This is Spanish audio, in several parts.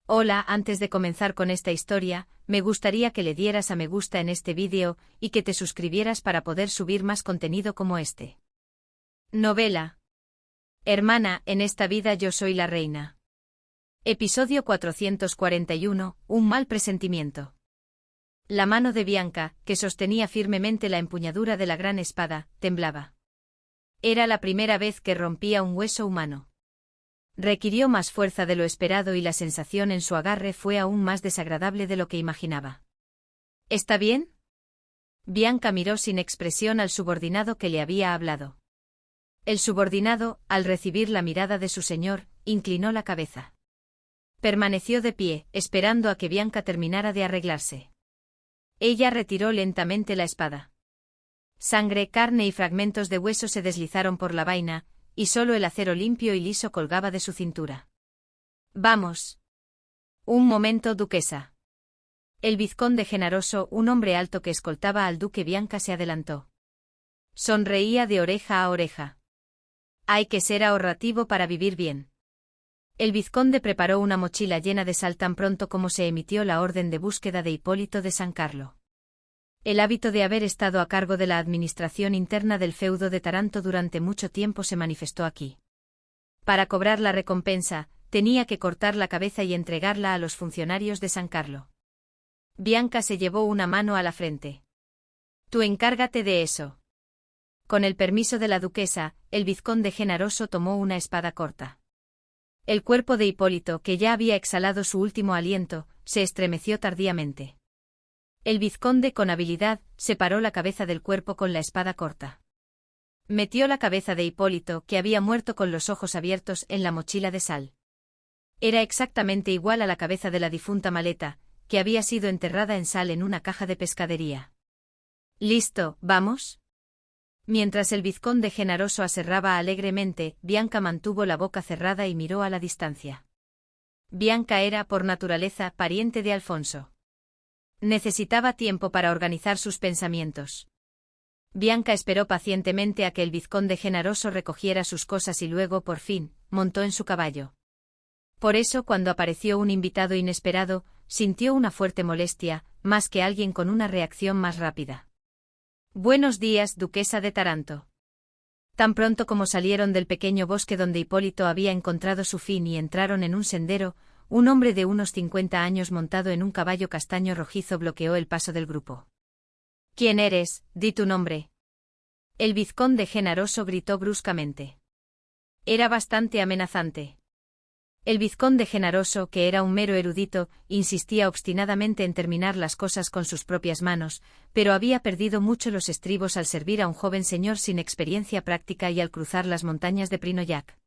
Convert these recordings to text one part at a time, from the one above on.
Hola, antes de comenzar con esta historia, me gustaría que le dieras a me gusta en este vídeo y que te suscribieras para poder subir más contenido como este. Novela. Hermana, en esta vida yo soy la reina. Episodio 441, un mal presentimiento. La mano de Bianca, que sostenía firmemente la empuñadura de la gran espada, temblaba. Era la primera vez que rompía un hueso humano. Requirió más fuerza de lo esperado y la sensación en su agarre fue aún más desagradable de lo que imaginaba. ¿Está bien? Bianca miró sin expresión al subordinado que le había hablado. El subordinado, al recibir la mirada de su señor, inclinó la cabeza. Permaneció de pie, esperando a que Bianca terminara de arreglarse. Ella retiró lentamente la espada. Sangre, carne y fragmentos de hueso se deslizaron por la vaina, y solo el acero limpio y liso colgaba de su cintura. Vamos. Un momento, duquesa. El vizconde Genaroso, un hombre alto que escoltaba al duque Bianca, se adelantó. Sonreía de oreja a oreja. Hay que ser ahorrativo para vivir bien. El vizconde preparó una mochila llena de sal tan pronto como se emitió la orden de búsqueda de Hipólito de San Carlo. El hábito de haber estado a cargo de la administración interna del feudo de Taranto durante mucho tiempo se manifestó aquí. Para cobrar la recompensa, tenía que cortar la cabeza y entregarla a los funcionarios de San Carlo. Bianca se llevó una mano a la frente. Tú encárgate de eso. Con el permiso de la duquesa, el vizconde Genaroso tomó una espada corta. El cuerpo de Hipólito, que ya había exhalado su último aliento, se estremeció tardíamente. El vizconde con habilidad separó la cabeza del cuerpo con la espada corta. Metió la cabeza de Hipólito, que había muerto con los ojos abiertos, en la mochila de sal. Era exactamente igual a la cabeza de la difunta Maleta, que había sido enterrada en sal en una caja de pescadería. ¿Listo, vamos? Mientras el vizconde Genaroso aserraba alegremente, Bianca mantuvo la boca cerrada y miró a la distancia. Bianca era, por naturaleza, pariente de Alfonso. Necesitaba tiempo para organizar sus pensamientos. Bianca esperó pacientemente a que el vizconde Genaroso recogiera sus cosas y luego, por fin, montó en su caballo. Por eso, cuando apareció un invitado inesperado, sintió una fuerte molestia, más que alguien con una reacción más rápida. Buenos días, duquesa de Taranto. Tan pronto como salieron del pequeño bosque donde Hipólito había encontrado su fin y entraron en un sendero, un hombre de unos 50 años montado en un caballo castaño rojizo bloqueó el paso del grupo. ¿Quién eres? Di tu nombre. El vizconde Genaroso gritó bruscamente. Era bastante amenazante. El vizconde Genaroso, que era un mero erudito, insistía obstinadamente en terminar las cosas con sus propias manos, pero había perdido mucho los estribos al servir a un joven señor sin experiencia práctica y al cruzar las montañas de Prinoyac.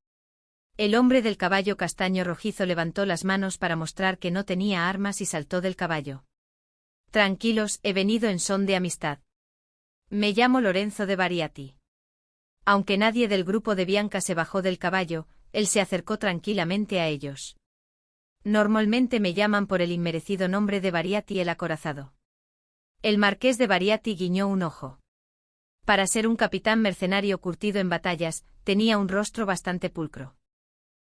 El hombre del caballo castaño rojizo levantó las manos para mostrar que no tenía armas y saltó del caballo. Tranquilos, he venido en son de amistad. Me llamo Lorenzo de Bariati. Aunque nadie del grupo de Bianca se bajó del caballo, él se acercó tranquilamente a ellos. Normalmente me llaman por el inmerecido nombre de Bariati el acorazado. El marqués de Bariati guiñó un ojo. Para ser un capitán mercenario curtido en batallas, tenía un rostro bastante pulcro.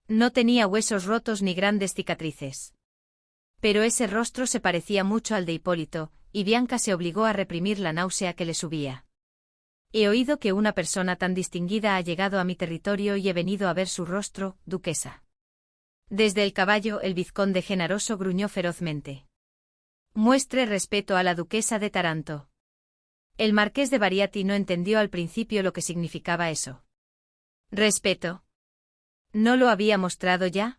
No tenía huesos rotos ni grandes cicatrices. Pero ese rostro se parecía mucho al de Hipólito, y Bianca se obligó a reprimir la náusea que le subía. He oído que una persona tan distinguida ha llegado a mi territorio y he venido a ver su rostro, duquesa. Desde el caballo, el vizconde Genaroso gruñó ferozmente. Muestre respeto a la duquesa de Taranto. El marqués de Bariati no entendió al principio lo que significaba eso. ¿Respeto? ¿No lo había mostrado ya?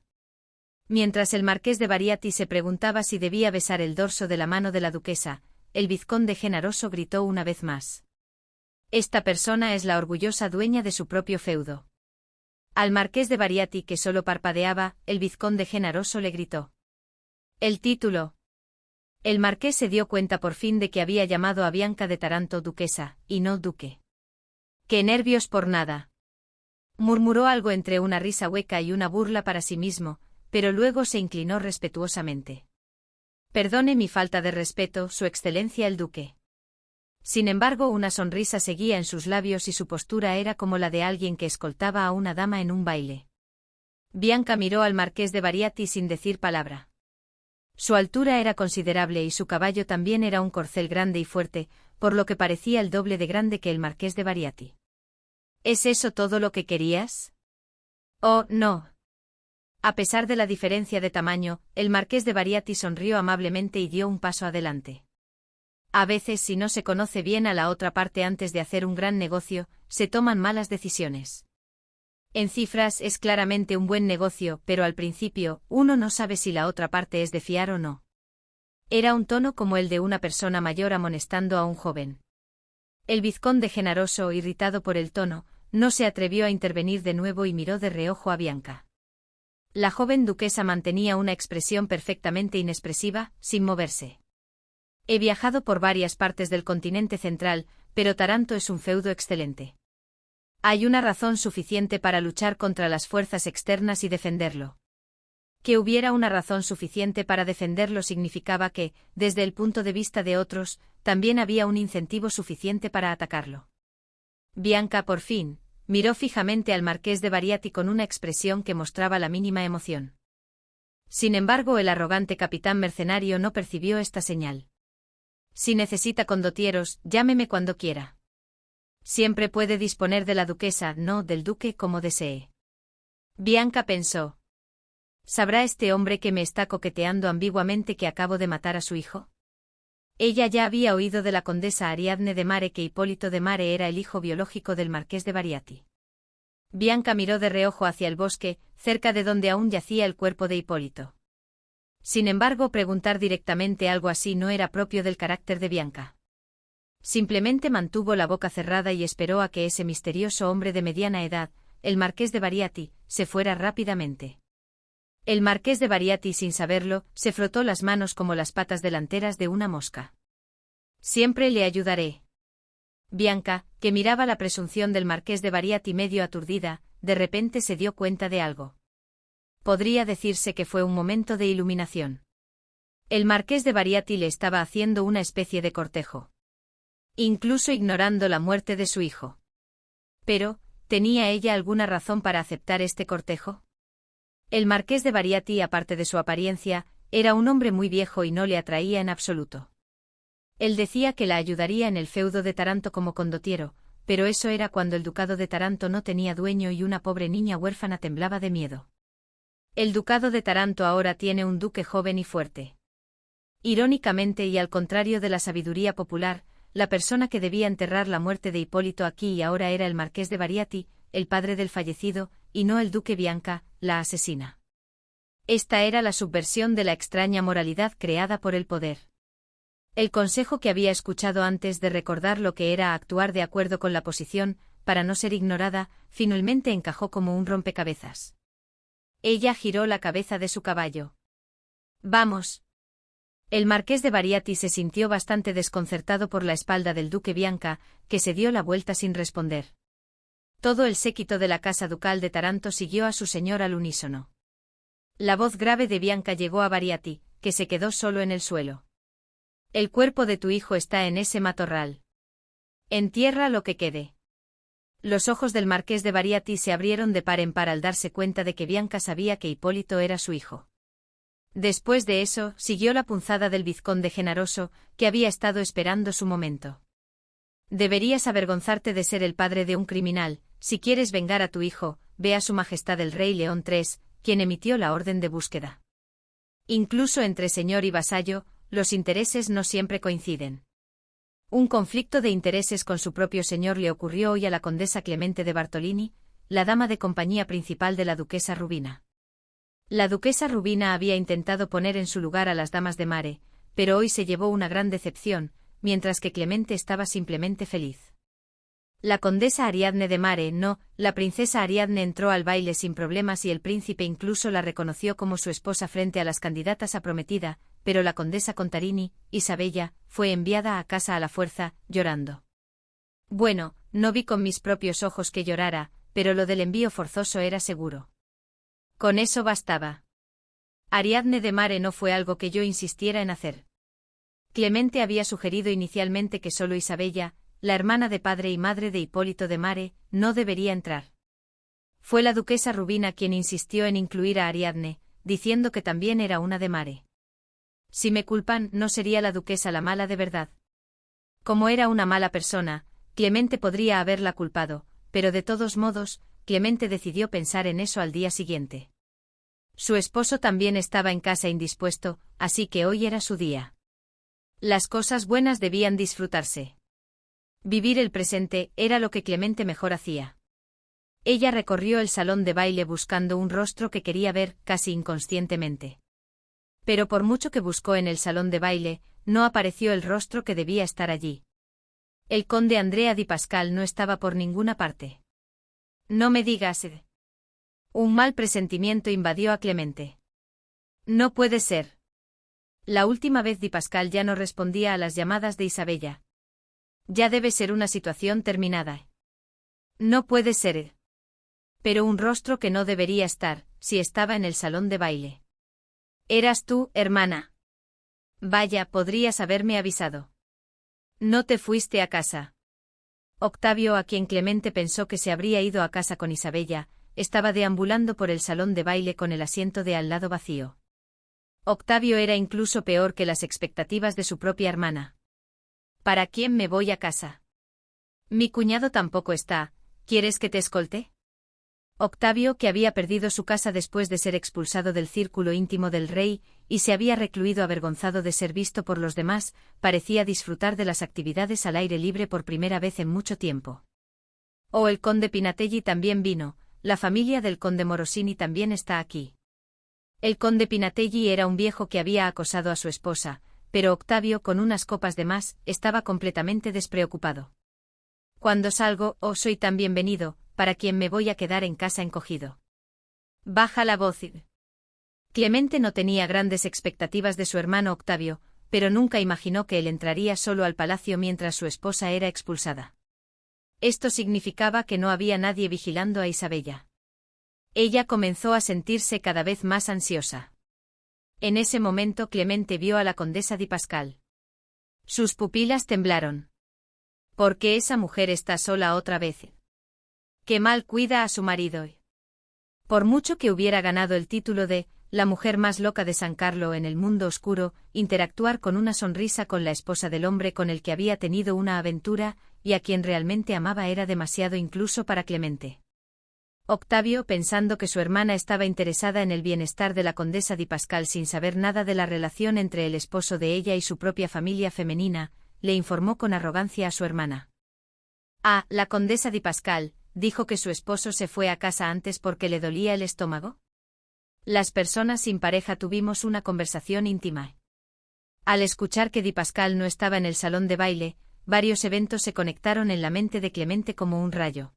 Mientras el marqués de Bariati se preguntaba si debía besar el dorso de la mano de la duquesa, el vizconde Genaroso gritó una vez más. Esta persona es la orgullosa dueña de su propio feudo. Al marqués de Bariati, que solo parpadeaba, el vizconde Genaroso le gritó. El título. El marqués se dio cuenta por fin de que había llamado a Bianca de Taranto duquesa, y no duque. ¡Qué nervios por nada! Murmuró algo entre una risa hueca y una burla para sí mismo, pero luego se inclinó respetuosamente. Perdone mi falta de respeto, Su Excelencia el Duque. Sin embargo, una sonrisa seguía en sus labios y su postura era como la de alguien que escoltaba a una dama en un baile. Bianca miró al marqués de Bariati sin decir palabra. Su altura era considerable y su caballo también era un corcel grande y fuerte, por lo que parecía el doble de grande que el marqués de Bariati. ¿Es eso todo lo que querías? Oh, no. A pesar de la diferencia de tamaño, el marqués de Bariati sonrió amablemente y dio un paso adelante. A veces, si no se conoce bien a la otra parte antes de hacer un gran negocio, se toman malas decisiones. En cifras es claramente un buen negocio, pero al principio, uno no sabe si la otra parte es de fiar o no. Era un tono como el de una persona mayor amonestando a un joven. El vizconde Genaroso, irritado por el tono, no se atrevió a intervenir de nuevo y miró de reojo a Bianca. La joven duquesa mantenía una expresión perfectamente inexpresiva, sin moverse. He viajado por varias partes del continente central, pero Taranto es un feudo excelente. Hay una razón suficiente para luchar contra las fuerzas externas y defenderlo. Que hubiera una razón suficiente para defenderlo significaba que, desde el punto de vista de otros, también había un incentivo suficiente para atacarlo. Bianca, por fin, miró fijamente al marqués de Bariati con una expresión que mostraba la mínima emoción. Sin embargo, el arrogante capitán mercenario no percibió esta señal. Si necesita condotieros, llámeme cuando quiera. Siempre puede disponer de la duquesa, no del duque, como desee. Bianca pensó. ¿Sabrá este hombre que me está coqueteando ambiguamente que acabo de matar a su hijo? Ella ya había oído de la condesa Ariadne de Mare que Hipólito de Mare era el hijo biológico del marqués de Bariati. Bianca miró de reojo hacia el bosque, cerca de donde aún yacía el cuerpo de Hipólito. Sin embargo, preguntar directamente algo así no era propio del carácter de Bianca. Simplemente mantuvo la boca cerrada y esperó a que ese misterioso hombre de mediana edad, el marqués de Bariati, se fuera rápidamente. El marqués de Bariati, sin saberlo, se frotó las manos como las patas delanteras de una mosca. Siempre le ayudaré. Bianca, que miraba la presunción del marqués de Bariati medio aturdida, de repente se dio cuenta de algo. Podría decirse que fue un momento de iluminación. El marqués de Bariati le estaba haciendo una especie de cortejo. Incluso ignorando la muerte de su hijo. Pero, ¿tenía ella alguna razón para aceptar este cortejo? El marqués de Bariati, aparte de su apariencia, era un hombre muy viejo y no le atraía en absoluto. Él decía que la ayudaría en el feudo de Taranto como condottiero, pero eso era cuando el ducado de Taranto no tenía dueño y una pobre niña huérfana temblaba de miedo. El ducado de Taranto ahora tiene un duque joven y fuerte. Irónicamente y al contrario de la sabiduría popular, la persona que debía enterrar la muerte de Hipólito aquí y ahora era el marqués de Bariati, el padre del fallecido, y no el duque Bianca, la asesina. Esta era la subversión de la extraña moralidad creada por el poder. El consejo que había escuchado antes de recordar lo que era actuar de acuerdo con la posición, para no ser ignorada, finalmente encajó como un rompecabezas. Ella giró la cabeza de su caballo. «Vamos». El marqués de Bariati se sintió bastante desconcertado por la espalda del duque Bianca, que se dio la vuelta sin responder. Todo el séquito de la casa ducal de Taranto siguió a su señor al unísono. La voz grave de Bianca llegó a Bariati, que se quedó solo en el suelo. «El cuerpo de tu hijo está en ese matorral. Entierra lo que quede». Los ojos del marqués de Bariati se abrieron de par en par al darse cuenta de que Bianca sabía que Hipólito era su hijo. Después de eso, siguió la punzada del vizconde Genaroso, que había estado esperando su momento. «Deberías avergonzarte de ser el padre de un criminal. Si quieres vengar a tu hijo, ve a su majestad el rey León III, quien emitió la orden de búsqueda». Incluso entre señor y vasallo, los intereses no siempre coinciden. Un conflicto de intereses con su propio señor le ocurrió hoy a la condesa Clemente de Bartolini, la dama de compañía principal de la duquesa Rubina. La duquesa Rubina había intentado poner en su lugar a las damas de Mare, pero hoy se llevó una gran decepción, mientras que Clemente estaba simplemente feliz. La condesa Ariadne de Mare no, la princesa Ariadne entró al baile sin problemas y el príncipe incluso la reconoció como su esposa frente a las candidatas a prometida, pero la condesa Contarini, Isabella, fue enviada a casa a la fuerza, llorando. Bueno, no vi con mis propios ojos que llorara, pero lo del envío forzoso era seguro. Con eso bastaba. Ariadne de Mare no fue algo que yo insistiera en hacer. Clemente había sugerido inicialmente que solo Isabella, la hermana de padre y madre de Hipólito de Mare, no debería entrar. Fue la duquesa Rubina quien insistió en incluir a Ariadne, diciendo que también era una de Mare. Si me culpan, ¿no sería la duquesa la mala de verdad? Como era una mala persona, Clemente podría haberla culpado, pero de todos modos, Clemente decidió pensar en eso al día siguiente. Su esposo también estaba en casa indispuesto, así que hoy era su día. Las cosas buenas debían disfrutarse. Vivir el presente era lo que Clemente mejor hacía. Ella recorrió el salón de baile buscando un rostro que quería ver, casi inconscientemente. Pero por mucho que buscó en el salón de baile, no apareció el rostro que debía estar allí. El conde Andrea di Pascal no estaba por ninguna parte. No me digas. Un mal presentimiento invadió a Clemente. No puede ser. La última vez Di Pascal ya no respondía a las llamadas de Isabella. Ya debe ser una situación terminada. No puede ser. Pero un rostro que no debería estar, si estaba en el salón de baile. Eras tú, hermana. Vaya, podrías haberme avisado. No te fuiste a casa. Octavio, a quien Clemente pensó que se habría ido a casa con Isabella, estaba deambulando por el salón de baile con el asiento de al lado vacío. Octavio era incluso peor que las expectativas de su propia hermana. ¿Para quién me voy a casa? Mi cuñado tampoco está, ¿quieres que te escolte? Octavio, que había perdido su casa después de ser expulsado del círculo íntimo del rey, y se había recluido avergonzado de ser visto por los demás, parecía disfrutar de las actividades al aire libre por primera vez en mucho tiempo. Oh, el conde Pinatelli también vino, la familia del conde Morosini también está aquí. El conde Pinatelli era un viejo que había acosado a su esposa, pero Octavio, con unas copas de más, estaba completamente despreocupado. Cuando salgo, soy tan bienvenido, para quien me voy a quedar en casa encogido. Baja la voz. Clemente no tenía grandes expectativas de su hermano Octavio, pero nunca imaginó que él entraría solo al palacio mientras su esposa era expulsada. Esto significaba que no había nadie vigilando a Isabella. Ella comenzó a sentirse cada vez más ansiosa. En ese momento Clemente vio a la condesa Di Pascal. Sus pupilas temblaron. ¿Por qué esa mujer está sola otra vez? Qué mal cuida a su marido. Por mucho que hubiera ganado el título de la mujer más loca de San Carlo en el mundo oscuro, interactuar con una sonrisa con la esposa del hombre con el que había tenido una aventura, y a quien realmente amaba era demasiado incluso para Clemente. Octavio, pensando que su hermana estaba interesada en el bienestar de la condesa Di Pascal sin saber nada de la relación entre el esposo de ella y su propia familia femenina, le informó con arrogancia a su hermana. La condesa Di Pascal dijo que su esposo se fue a casa antes porque le dolía el estómago. Las personas sin pareja tuvimos una conversación íntima. Al escuchar que Di Pascal no estaba en el salón de baile, varios eventos se conectaron en la mente de Clemente como un rayo.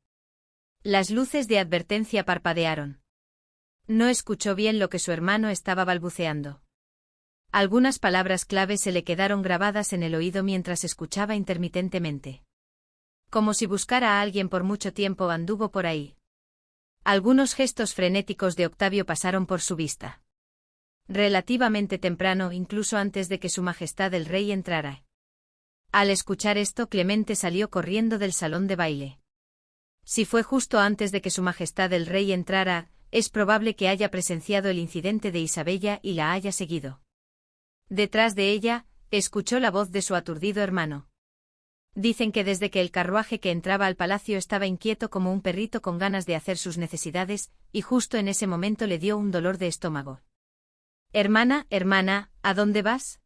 Las luces de advertencia parpadearon. No escuchó bien lo que su hermano estaba balbuceando. Algunas palabras clave se le quedaron grabadas en el oído mientras escuchaba intermitentemente. Como si buscara a alguien por mucho tiempo anduvo por ahí. Algunos gestos frenéticos de Octavio pasaron por su vista. Relativamente temprano, incluso antes de que su majestad el rey entrara. Al escuchar esto, Clemente salió corriendo del salón de baile. Si fue justo antes de que su majestad el rey entrara, es probable que haya presenciado el incidente de Isabella y la haya seguido. Detrás de ella, escuchó la voz de su aturdido hermano. Dicen que desde que el carruaje que entraba al palacio estaba inquieto como un perrito con ganas de hacer sus necesidades, y justo en ese momento le dio un dolor de estómago. Hermana, ¿a dónde vas?